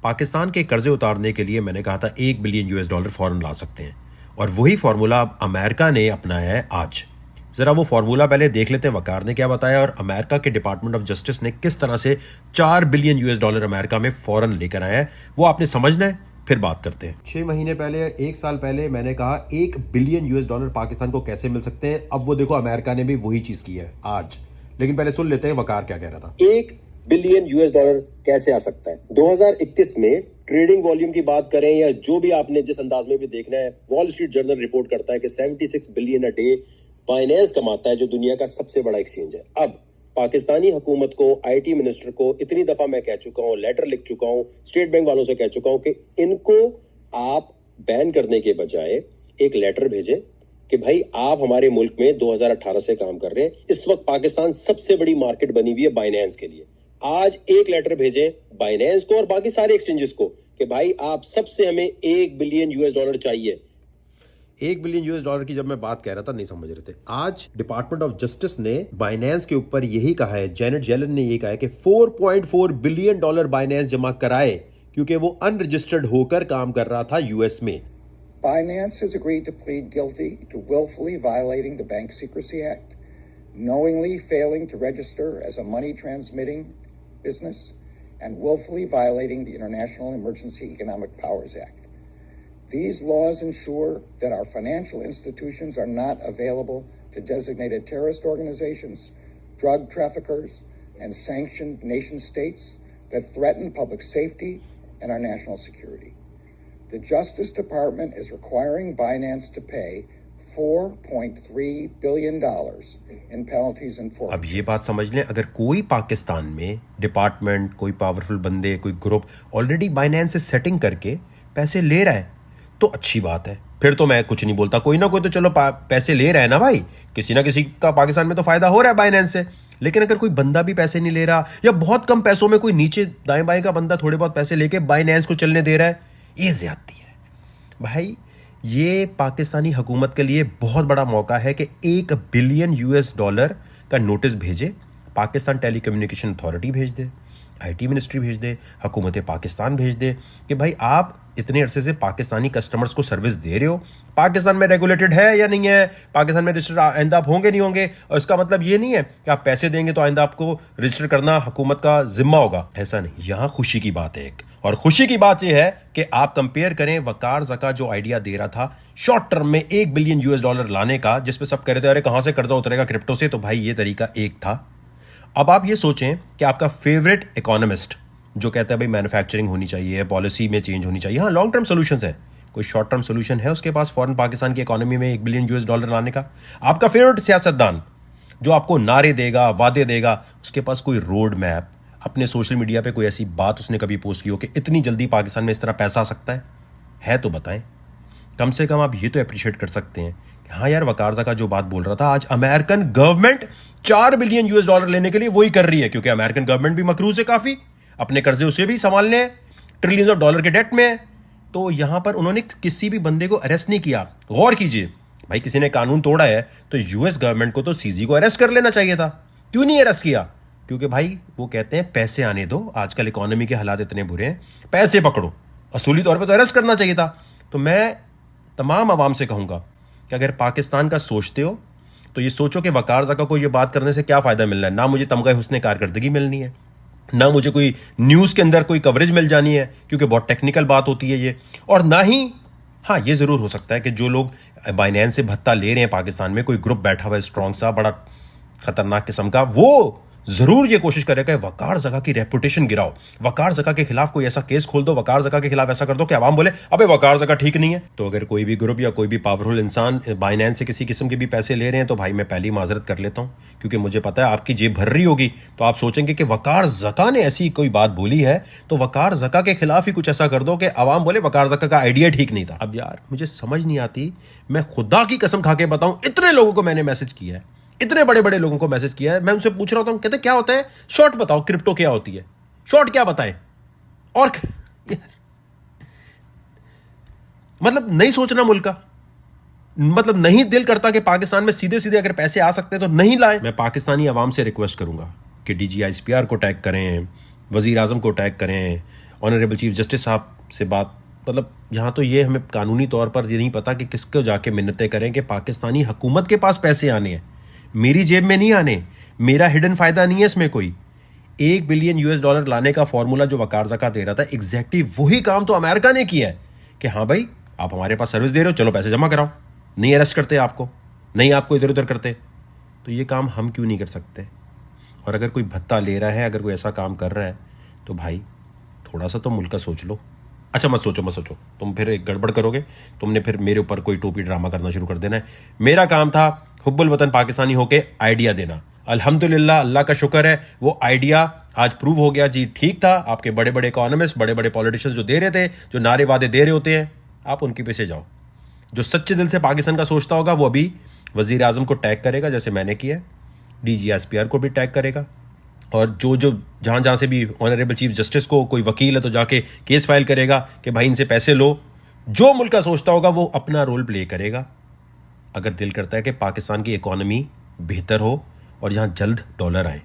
पाकिस्तान के कर्जे उतारने के लिए मैंने कहा था $1 बिलियन फौरन ला सकते हैं, और वही फॉर्मूला अब अमेरिका ने अपनाया है आज। जरा वो फॉर्मूला पहले देख लेते हैं वकार ने क्या बताया और अमेरिका के डिपार्टमेंट ऑफ जस्टिस ने किस तरह से $4 बिलियन अमेरिका में फौरन लेकर आया है। वो आपने समझना है, फिर बात करते हैं। 6 महीने पहले, 1 साल पहले मैंने कहा $1 बिलियन पाकिस्तान को कैसे मिल सकते हैं। अब वो देखो अमेरिका ने भी वही चीज की है आज। लेकिन पहले सुन लेते हैं वकार क्या कह रहा था। $1 बिलियन कैसे आ सकता है 2021 में? ट्रेडिंग वॉल्यूम की बात करें या जो भी आपने जिस अंदाज में भी देखना है, वॉल स्ट्रीट जर्नल रिपोर्ट करता है कि 76 बिलियन अ डे बाइनेंस कमाता है, जो दुनिया का सबसे बड़ा एक्सचेंज है। अब पाकिस्तानी हुकूमत को, आईटी मिनिस्टर को इतनी दफा मैं कह चुका हूं, लेटर लिख चुका हूं, स्टेट बैंक वालों से कह चुका हूं कि इनको आप बैन करने के बजाय एक लेटर भेजें कि भाई आप हमारे मुल्क में 2018 से काम कर रहे हैं। इस वक्त पाकिस्तान सबसे बड़ी मार्केट बनी हुई है बाइनेंस के लिए। आज एक लेटर भेजें बाइनेंस को और बाकी सारे एक्सचेंजेस को कि भाई आप सबसे हमें $1 बिलियन चाहिए। $1 बिलियन की जब मैं बात कह रहा था नहीं समझ रहे थे। आज डिपार्टमेंट ऑफ जस्टिस ने बाइनेंस के ऊपर यही कहा है, जेनेट येलन ने यही कहा है कि $4.4 बिलियन बाइनेंस जमा कराए क्योंकि वो अनरजिस्टर्ड होकर काम कर रहा था यूएस में। Binance has agreed to plead guilty to willfully violating the Bank Secrecy Act, knowingly failing to register as a money transmitting business, and willfully violating the International Emergency Economic Powers Act. These laws ensure that our financial institutions are not available to designated terrorist organizations, drug traffickers, and sanctioned nation states that threaten public safety and our national security. The Justice Department is requiring Binance to pay $4.3 billion in penalties and forfeitures. अब ये बात समझ लें, अगर कोई पाकिस्तान में department, कोई powerful बंदे, कोई ग्रुप ऑलरेडी बाइनेंस से सेटिंग करके पैसे ले रहा है तो अच्छी बात है, फिर तो मैं कुछ नहीं बोलता। कोई ना कोई तो चलो पैसे ले रहा है ना भाई, किसी ना किसी का पाकिस्तान में तो फायदा हो रहा है बाइनेंस से। लेकिन अगर कोई बंदा भी पैसे नहीं ले रहा या बहुत कम पैसों में कोई नीचे दाएं बाएं का बंदा थोड़े बहुत पैसे लेके बाइनेंस को चलने दे रहा है, ये ज्यादती है भाई। ये पाकिस्तानी हुकूमत के लिए बहुत बड़ा मौका है कि $1 बिलियन का नोटिस भेजे, पाकिस्तान टेलीकम्युनिकेशन अथॉरिटी भेज दे, आईटी मिनिस्ट्री भेज दे, हुकूमत पाकिस्तान भेज दे कि भाई आप इतने अरसे से पाकिस्तानी कस्टमर्स को सर्विस दे रहे हो, पाकिस्तान में रेगुलेटेड है या नहीं है, पाकिस्तान में रजिस्टर आइंदा आप होंगे नहीं होंगे। और इसका मतलब ये नहीं है कि आप पैसे देंगे तो आइंदा आपको रजिस्टर करना हुकूमत का जिम्मा होगा, ऐसा नहीं। यहाँ खुशी की बात है एक, और खुशी की बात यह है कि आप कंपेयर करें वकार ज़का जो आइडिया दे रहा था शॉर्ट टर्म में $1 बिलियन लाने का, जिसपे सब कह रहे थे अरे कहां से कर्जा उतरेगा क्रिप्टो से, तो भाई ये तरीका एक था। अब आप ये सोचें कि आपका फेवरेट इकोनॉमिस्ट जो कहता है भाई मैन्युफैक्चरिंग होनी चाहिए, पॉलिसी में चेंज होनी चाहिए, हाँ लॉन्ग टर्म सोल्यूशंस है, कोई शॉर्ट टर्म सोल्यूशन है उसके पास फॉरेन पाकिस्तान की इकोनॉमी में $1 बिलियन लाने का? आपका फेवरेट सियासतदान जो आपको नारे देगा, वादे देगा, उसके पास कोई रोड मैप, अपने सोशल मीडिया पे कोई ऐसी बात उसने कभी पोस्ट की हो कि इतनी जल्दी पाकिस्तान में इस तरह पैसा आ सकता है तो बताएं। कम से कम आप ये तो अप्रिशिएट कर सकते हैं कि हाँ यार वकार ज़का जो बात बोल रहा था, आज अमेरिकन गवर्नमेंट $4 बिलियन लेने के लिए वही कर रही है, क्योंकि अमेरिकन गवर्नमेंट भी मकरूज है काफ़ी, अपने कर्जे उसे भी संभालने हैं, ट्रिलियंस ऑफ डॉलर के डेट में है। तो यहां पर उन्होंने किसी भी बंदे को अरेस्ट नहीं किया। गौर कीजिए भाई, किसी ने कानून तोड़ा है तो यूएस गवर्नमेंट को तो सीजी को अरेस्ट कर लेना चाहिए था, क्यों नहीं अरेस्ट किया? क्योंकि भाई वो कहते हैं पैसे आने दो, आजकल इकोनॉमी के हालात इतने बुरे हैं, पैसे पकड़ो, असूली तौर पर तो अरेस्ट करना चाहिए था। तो मैं तमाम आवाम से कहूंगा कि अगर पाकिस्तान का सोचते हो तो ये सोचो कि वकार ज़का को ये बात करने से क्या फायदा मिलना है। ना मुझे तमगा हुस्ने कारकर्दगी मिलनी है, ना मुझे कोई न्यूज़ के अंदर कोई कवरेज मिल जानी है, क्योंकि बहुत टेक्निकल बात होती है ये, और ना ही हाँ ये ज़रूर हो सकता है कि जो लोग बाइनेंस से भत्ता ले रहे हैं पाकिस्तान में, कोई ग्रुप बैठा हुआ है स्ट्रॉन्ग सा, बड़ा खतरनाक किस्म का, वो जरूर ये कोशिश करेगा वकार ज़का की रेपुटेशन गिराओ, वकार ज़का के खिलाफ कोई ऐसा केस खोल दो, वकार ज़का के खिलाफ ऐसा कर दो कि आवाम बोले अबे वकार ज़का ठीक नहीं है। तो अगर कोई भी ग्रुप या कोई भी पावरफुल इंसान बाइनेंस से किसी किस्म के भी पैसे ले रहे हैं तो भाई मैं पहली माजरत कर लेता हूं, क्योंकि मुझे पता है आपकी जेब भर रही होगी, तो आप सोचेंगे कि वकार ज़का ने ऐसी कोई बात बोली है तो वकार ज़का के खिलाफ ही कुछ ऐसा कर दो कि आवाम बोले वकार ज़का का आइडिया ठीक नहीं था। अब यार मुझे समझ नहीं आती, मैं खुदा की कसम खा के बताऊं, इतने लोगों को मैंने मैसेज किया है, इतने बड़े बड़े लोगों को मैसेज किया है, मैं उनसे पूछ रहा हूं, कहते क्या होता है, शॉर्ट बताओ, क्रिप्टो क्या होती है, शॉर्ट क्या बताएं, और मतलब नहीं सोचना मुल्क का, मतलब नहीं दिल करता कि पाकिस्तान में सीधे सीधे अगर पैसे आ सकते हैं तो नहीं लाए। मैं पाकिस्तानी आवाम से रिक्वेस्ट करूंगा कि DGISPR को टैग करें, वजीर आजम को टैग करें, ऑनरेबल चीफ जस्टिस साहब से बात, मतलब यहाँ तो ये हमें कानूनी तौर पर ये नहीं पता कि किसको जाके मिन्नतें करें कि पाकिस्तानी हुकूमत के पास पैसे आने हैं, मेरी जेब में नहीं आने, मेरा हिडन फ़ायदा नहीं है इसमें कोई। $1 बिलियन लाने का फॉर्मूला जो वकार ज़कात दे रहा था, एग्जैक्टली वही काम तो अमेरिका ने किया है कि हाँ भाई आप हमारे पास सर्विस दे रहे हो, चलो पैसे जमा कराओ, नहीं अरेस्ट करते आपको, नहीं आपको इधर उधर करते, तो ये काम हम क्यों नहीं कर सकते? और अगर कोई भत्ता ले रहा है, अगर कोई ऐसा काम कर रहा है, तो भाई थोड़ा सा तो मुल्क का सोच लो। अच्छा मत सोचो, तुम फिर एक गड़बड़ करोगे, तुमने फिर मेरे ऊपर कोई टोपी ड्रामा करना शुरू कर देना है। मेरा काम था हुब्बुल वतन पाकिस्तानी होके आइडिया देना, अल्हम्दुलिल्लाह अल्लाह का शुक्र है वो आइडिया आज प्रूव हो गया जी ठीक था। आपके बड़े बड़े इकोनॉमिस्ट, बड़े बड़े पॉलिटिशियंस जो दे रहे थे, जो नारे वादे दे रहे होते हैं, आप उनके पीछे जाओ। जो सच्चे दिल से पाकिस्तान का सोचता होगा वो अभी वजीर आजम को टैग करेगा, जैसे मैंने किया है, DGSPR को भी टैग करेगा, और जो जहाँ से भी ऑनरेबल चीफ जस्टिस को कोई वकील है तो जाके केस फाइल करेगा कि भाई इनसे पैसे लो। जो मुल्क का सोचता होगा वो अपना रोल प्ले करेगा। अगर दिल करता है कि पाकिस्तान की इकोनॉमी बेहतर हो और यहाँ जल्द डॉलर आए।